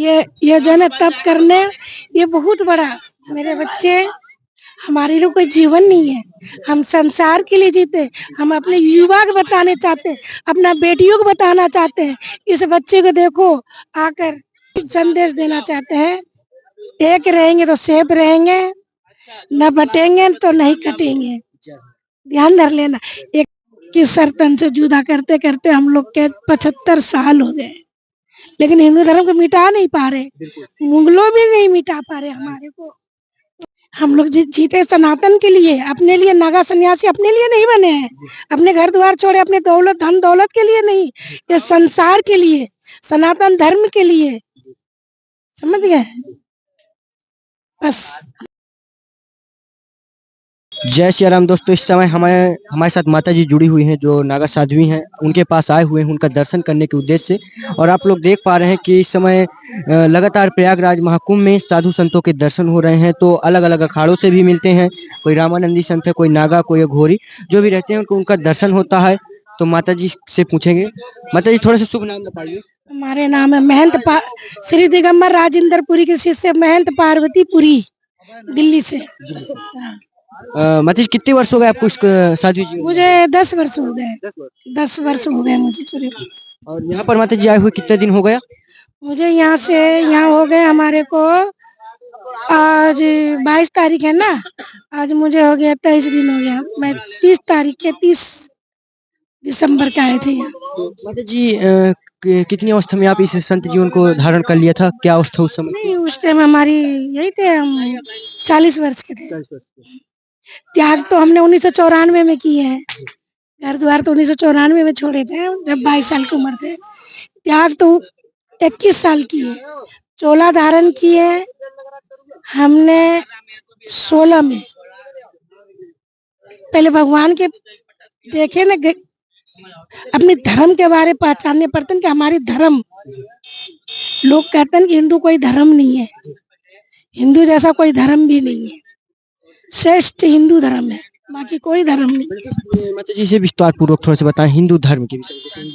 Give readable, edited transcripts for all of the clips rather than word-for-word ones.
ये जो है ना तप करने, ये बहुत बड़ा मेरे बच्चे, हमारे लिए कोई जीवन नहीं है। हम संसार के लिए जीते, हम अपने युवा को बताने चाहते हैं, अपना बेटियों को बताना चाहते हैं। इस बच्चे को देखो आकर संदेश देना चाहते हैं, एक रहेंगे तो सेफ रहेंगे, न बटेंगे तो नहीं कटेंगे। ध्यान धर लेना। एक की सरतन से जुदा करते करते हम लोग के 75 साल हो गए, लेकिन हिंदू धर्म को मिटा नहीं पा रहे, मुगलों भी नहीं मिटा पा रहे हमारे को। हम लोग जीते सनातन के लिए, अपने लिए। नागा सन्यासी अपने लिए नहीं बने हैं, अपने घर द्वार छोड़े, अपने दौलत धन दौलत के लिए नहीं, ये संसार के लिए, सनातन धर्म के लिए। समझ गए? बस। जय श्री राम दोस्तों, इस समय हमारे साथ माता जी जुड़ी हुई हैं जो नागा साध्वी हैं। उनके पास आए हुए हैं उनका दर्शन करने के उद्देश्य से। और आप लोग देख पा रहे हैं कि इस समय लगातार प्रयागराज महाकुंभ में साधु संतों के दर्शन हो रहे हैं। तो अलग अलग अखाड़ों से भी मिलते हैं, कोई रामानंदी संत है, कोई नागा, कोई घोरी, जो भी रहते हैं उनका दर्शन होता है। तो माता जी से पूछेंगे। माता जी थोड़ा सा शुभ नाम बताइए। हमारे नाम है महंत श्री दिगंबर राजेंद्र पुरी के शिष्य महंत पार्वती पुरी, दिल्ली से। माता जी कितने वर्ष हो गए आपको इस साध्वी जी? मुझे 10 वर्ष हो गए। 10 वर्ष हो गए मुझे पूरे। और यहाँ पर माता जी आए हुए कितने दिन हो गया? मुझे यहाँ हो गए हमारे को, आज 22 तारीख है ना, आज मुझे हो गया 23 दिन हो गया। मैं 30 तारीख के 30 दिसंबर के आए थे यहाँ। माता जी कितनी अवस्था में आप इस संत जीवन को धारण कर लिया था? क्या अवस्था उस समय? नहीं, उस टाइम हमारी यही थे, हम 40 वर्ष के थे। त्याग तो हमने 1994 में किए हैं। घर द्वार तो 1994 में छोड़े थे, जब 22 साल की उम्र थे। त्याग तो 21 साल की है। चोला धारण किए हमने 16 में। पहले भगवान के देखे ना, अपने धर्म के बारे पहचानने पड़ते हैं कि हमारी धर्म, लोग कहते हैं कि हिंदू कोई धर्म नहीं है, हिंदू जैसा कोई धर्म भी नहीं है, श्रेष्ठ हिंदू धर्म है, बाकी कोई धर्म नहीं। माता जी से विस्तार पूर्वक थोड़ा सा बताएं हिंदू धर्म के विषय में।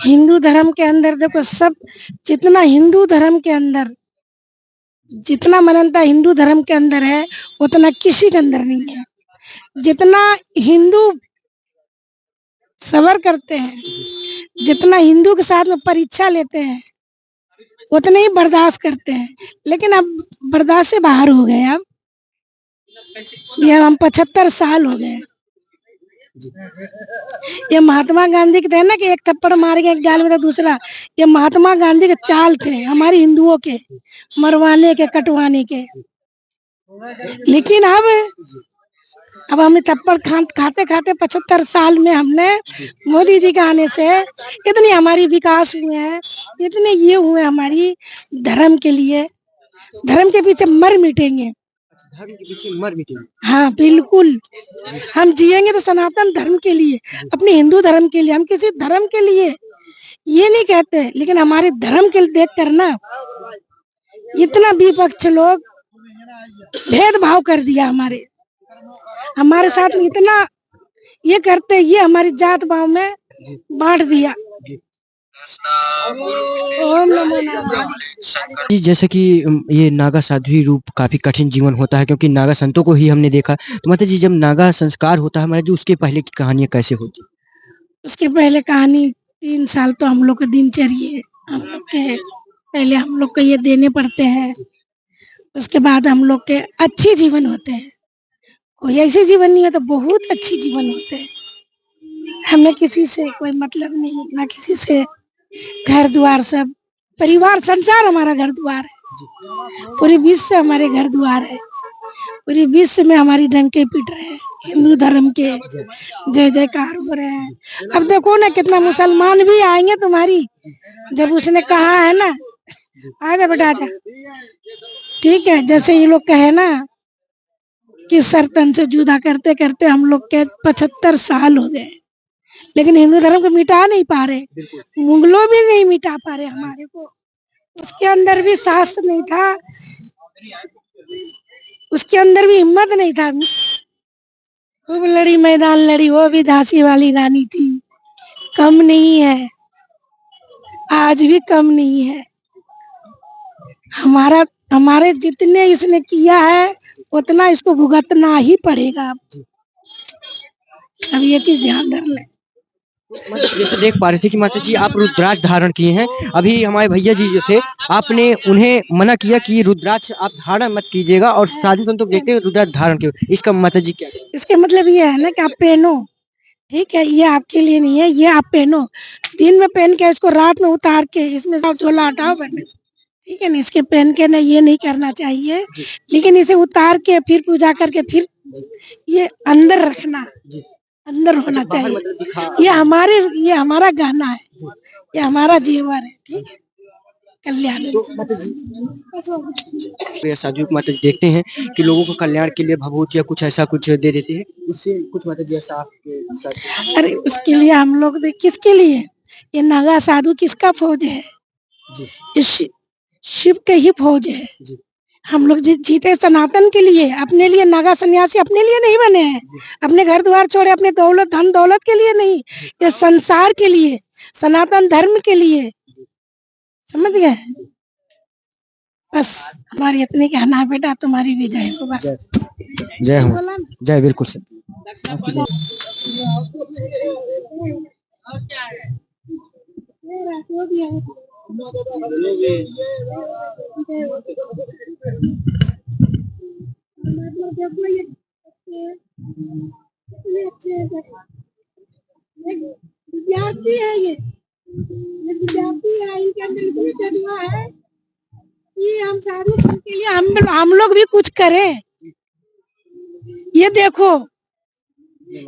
हिंदू धर्म के अंदर देखो, सब जितना हिंदू धर्म के अंदर जितना मान्यता हिंदू धर्म के अंदर है, उतना किसी के अंदर नहीं है। जितना हिंदू सबर करते हैं, जितना हिंदू के साथ में परीक्षा लेते हैं, उतने ही बर्दाश्त करते हैं। लेकिन अब बर्दाश्त से बाहर हो गए। अब ये हम 75 साल हो गए। ये महात्मा गांधी के थे ना कि एक थप्पड़ मार के एक गाल में तो दूसरा, ये महात्मा गांधी के चाल थे हमारे हिंदुओं के, मरवाने के, कटवाने के। लेकिन अब हमने थप्पड़ खाते खाते 75 साल में हमने मोदी जी के आने से इतनी हमारी विकास हुए हैं, इतने ये हुए हमारी धर्म के लिए। धर्म के पीछे मर मिटेंगे। धर्म के पीछे मर मिटेंगे। हाँ बिल्कुल, हम जिएंगे तो सनातन धर्म के लिए, अपने हिंदू धर्म के लिए। हम किसी धर्म के लिए ये नहीं कहते, लेकिन हमारे धर्म के देख कर ना इतना विपक्ष लोग भेदभाव कर दिया, हमारे साथ में इतना ये करते, ये हमारी जात भाव में बांट दिया। ओम नमो नारायण। जी जैसे कि ये नागा साध्वी रूप काफी कठिन जीवन होता है, क्योंकि नागा संतों को ही हमने देखा। तो माता जी जब नागा संस्कार होता है हमारे, जो उसके पहले की कहानियां कैसे होती? उसके पहले कहानी 3 साल तो हम लोग का दिनचर्या, हम लोग के पहले हम लोग को ये देने पड़ते हैं। उसके बाद हम लोग के अच्छे जीवन होते हैं। कोई ऐसे जीवन नहीं है तो बहुत अच्छी जीवन होते हैं। हमें किसी से कोई मतलब नहीं, ना किसी से। घर द्वार, सब परिवार संसार हमारा घर द्वार है। पूरी विश्व हमारे घर द्वार है। पूरी विश्व में हमारी डंके पीट रहे हैं, हिंदू धर्म के जय जयकार हो रहे हैं। अब देखो ना कितना मुसलमान भी आएंगे तुम्हारी, जब उसने कहा है ना, आजा बेटा आजा, ठीक है। जैसे ये लोग कहे ना कि सरतन से जुदा करते करते हम लोग के 75 साल हो गए, लेकिन हिंदू धर्म को मिटा नहीं पा रहे, मुगलों भी नहीं मिटा पा रहे हमारे को। उसके अंदर भी साहस नहीं था, उसके अंदर भी हिम्मत नहीं था। खूब लड़ी, मैदान लड़ी, वो भी झांसी वाली रानी थी। कम नहीं है, आज भी कम नहीं है। हमारा हमारे जितने इसने किया है उतना इसको भुगतना ही पड़ेगा। अब ये चीज ध्यान रख लें। जैसे देख पा रहे थे कि माता जी आप रुद्राक्ष धारण किए हैं। अभी हमारे भैया जी जो थे आपने उन्हें मना किया कि रुद्राक्ष आप धारण मत कीजिएगा और साधु संतों को देखते हुए रुद्राक्ष धारण किए। इसका माता जी क्या कहें? इसके मतलब ये है ना कि आप पहनो, ठीक है, ये आपके लिए नहीं है, ये आप पहनो। दिन में पहन के इसको रात में उतार के इसमें सब झोला हटाओ पहने, ठीक है ना। इसके पहन के ना ये नहीं करना चाहिए, लेकिन इसे उतार के फिर पूजा करके फिर ये अंदर रखना, अंदर होना चाहिए। ये हमारा गहना है, ये हमारा जेवर है, ठीक है। कल्याण साधु माता जी देखते हैं कि लोगों को कल्याण के लिए भभूत या कुछ ऐसा कुछ दे देते हैं, उससे कुछ माता जी ऐसा आपके अरे उसके लिए हम लोग किसके लिए, ये नागा साधु किसका फौज है? ये शिव के ही फौज है। हम लोग जीते सनातन के लिए, अपने लिए। नागा सन्यासी अपने लिए नहीं बने हैं, अपने घर द्वार छोड़े, अपने दौलत धन दौलत के लिए नहीं, ये संसार के लिए, सनातन धर्म के लिए, समझ गए। बस हमारी इतनी कहना है बेटा, तुम्हारी भी जय हो। बस जय हो, जय, बिल्कुल सर। विद्यार्थी है, ये विद्यार्थी है, इनके अंदर इतनी जज्बा है कि हम साधु संत के लिए हम लोग भी कुछ करें। ये देखो,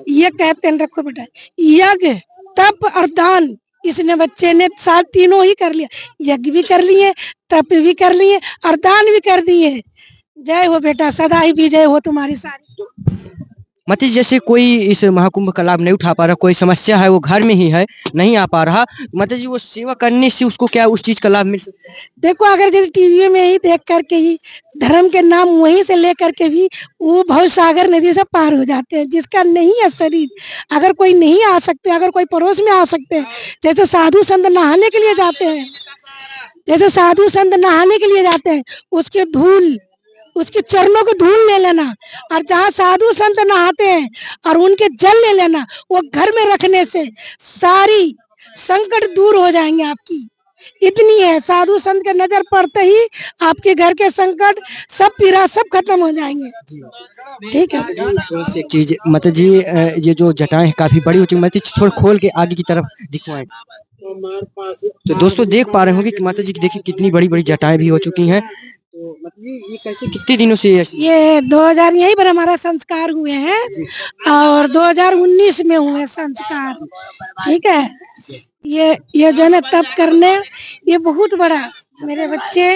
ये कहते हैं, रखो बेटा, यज्ञ तप और दान, इसने बच्चे ने साथ तीनों ही कर लिया। यज्ञ भी कर लिए, तप भी कर लिए और दान भी कर दिए। जय हो बेटा, सदा ही विजय हो तुम्हारी सारी। माता जी जैसे कोई इस महाकुंभ का लाभ नहीं उठा पा रहा, कोई समस्या है, वो घर में ही है, नहीं आ पा रहा, माता जी वो सेवा करने से उसको क्या उस चीज का लाभ मिल सकता है? देखो, अगर जैसे टीवी में ही देख करके ही धर्म के नाम वहीं से लेकर के भी वो भव सागर नदी से पार हो जाते हैं। जिसका नहीं है शरीर, अगर कोई नहीं आ सकते, अगर कोई पड़ोस में आ सकते हैं, जैसे साधु संत नहाने के लिए जाते हैं, जैसे साधु संत नहाने के लिए जाते हैं, उसके धूल, उसके चरणों की धूल ले लेना, और जहाँ साधु संत नहाते हैं और उनके जल ले लेना, वो घर में रखने से सारी संकट दूर हो जाएंगे आपकी। इतनी है, साधु संत के नजर पड़ते ही आपके घर के संकट सब पीड़ा सब खत्म हो जाएंगे, ठीक है। थोड़ी सी एक चीज माता जी, ये जो जटाएं हैं काफी बड़ी हो चुकी, माता जी थोड़ा खोल के आगे की तरफ दिखवाएं। तो दोस्तों देख पा रहे होंगे कि माता जी की देखिए कितनी बड़ी बड़ी जटाएं भी हो चुकी हैं। तो माता जी ये कैसे, कितने दिनों से ये 2000 यहीं पर हमारा संस्कार हुए हैं और 2019 में हुए संस्कार, ठीक है। ये जो है तप करने, ये बहुत बड़ा, मेरे बच्चे,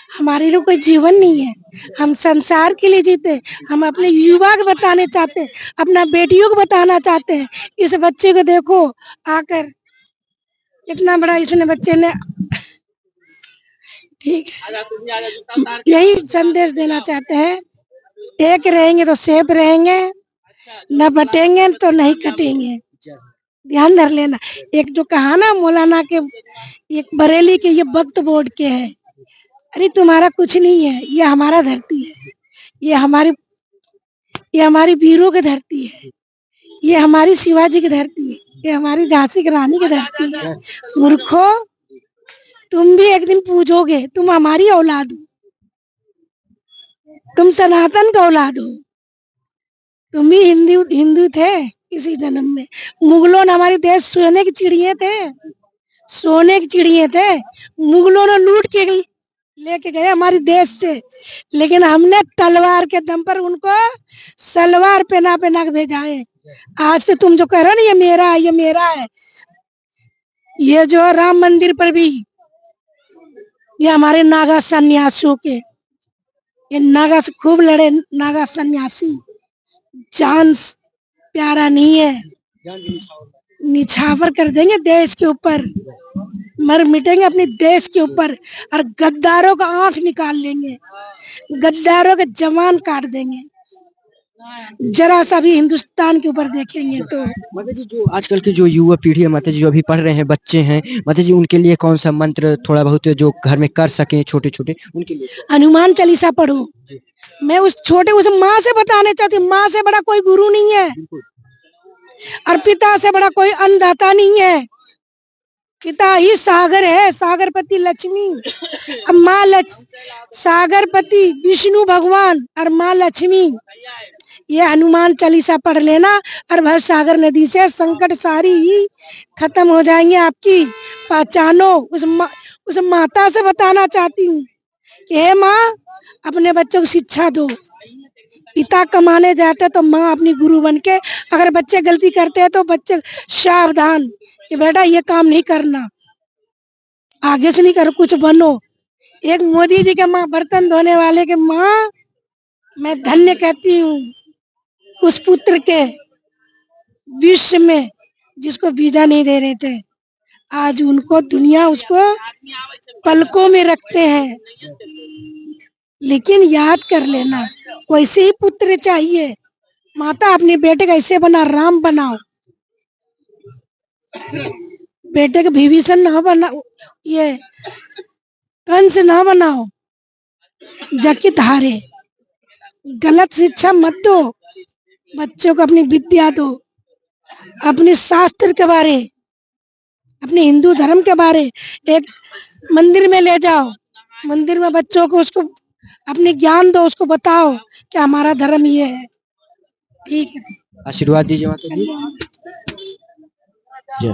हमारे लिए कोई जीवन नहीं है, हम संसार के लिए जीते, हम अपने युवा को बताने चाहते हैं, अपना बेटियों को बताना चाहते हैं। इस बच्चे को देखो आकर इतना बड़ा इसने बच्चे ने, ठीक है, यही संदेश देना चाहते हैं, एक रहेंगे तो सेफ रहेंगे, न बटेंगे तो नहीं कटेंगे। ध्यान धर लेना। एक जो कहा ना मौलाना के, एक बरेली के, ये वक्त बोर्ड के है, अरे तुम्हारा कुछ नहीं है, ये हमारा धरती है, ये हमारी वीरों की धरती है, ये हमारी शिवाजी की धरती है, ये हमारी झांसी की रानी की धरती है। मूर्खो, तुम भी एक दिन पूछोगे, तुम हमारी औलाद हो, तुम सनातन का औलाद हो, तुम भी हिंदू थे किसी जन्म में। मुगलों ने हमारे देश सोने की चिड़िए थे, सोने की चिड़िए थे, मुगलों ने लूट के लेके गए हमारे देश से, लेकिन हमने तलवार के दम पर उनको सलवार पहना पहना के भेजा है। आज से तुम जो कह रहे हो ना ये मेरा है, ये मेरा है, ये जो राम मंदिर पर भी ये हमारे नागा सन्यासियों के, ये नागा से खूब लड़े नागा सन्यासी, जान प्यारा नहीं है, निछावर कर देंगे देश के ऊपर, मर मिटेंगे अपने देश के ऊपर, और गद्दारों का आंख निकाल लेंगे, गद्दारों के जवान काट देंगे। जरा सा भी हिंदुस्तान के ऊपर देखेंगे तो माता जी जो आजकल की जो युवा पीढ़ी है माता जी जो अभी पढ़ रहे हैं बच्चे हैं माता जी उनके लिए कौन सा मंत्र थोड़ा बहुत जो घर में कर सकें छोटे छोटे उनके लिए हनुमान चालीसा पढ़ो। जी मैं उस माँ से बताना चाहती हूँ, माँ से बड़ा कोई गुरु नहीं है बिल्कुल और पिता से बड़ा कोई अन्नदाता नहीं है। पिता ही सागर है, सागरपति लक्ष्मी। अब सागरपति विष्णु भगवान और माँ लक्ष्मी। ये हनुमान चालीसा पढ़ लेना और भव सागर नदी से संकट सारी ही खत्म हो जाएंगे आपकी। पहचानो उस माता से बताना चाहती हूँ कि हे माँ, अपने बच्चों को शिक्षा दो। पिता कमाने जाते तो माँ अपनी गुरु बन के, अगर बच्चे गलती करते हैं तो बच्चे सावधान कि बेटा ये काम नहीं करना, आगे से नहीं करो, कुछ बनो। एक मोदी जी के माँ, बर्तन धोने वाले के माँ, मैं धन्य कहती हूँ उस पुत्र के विश्व में जिसको वीजा नहीं दे रहे थे, आज उनको दुनिया उसको पलकों में रखते हैं। लेकिन याद कर लेना, वैसे ही पुत्र चाहिए। माता अपने बेटे का ऐसे बना, राम बनाओ, बेटे के विभीषण ना बनाओ, ये कंस ना बनाओ। जबकि धारे गलत शिक्षा मत दो, बच्चों को अपनी विद्या दो, अपने शास्त्र के बारे, अपने हिंदू धर्म के बारे एक मंदिर में ले जाओ, मंदिर में बच्चों को उसको अपने ज्ञान दो, उसको बताओ कि हमारा धर्म ये है। ठीक है, आशीर्वाद दीजिए माता जी जय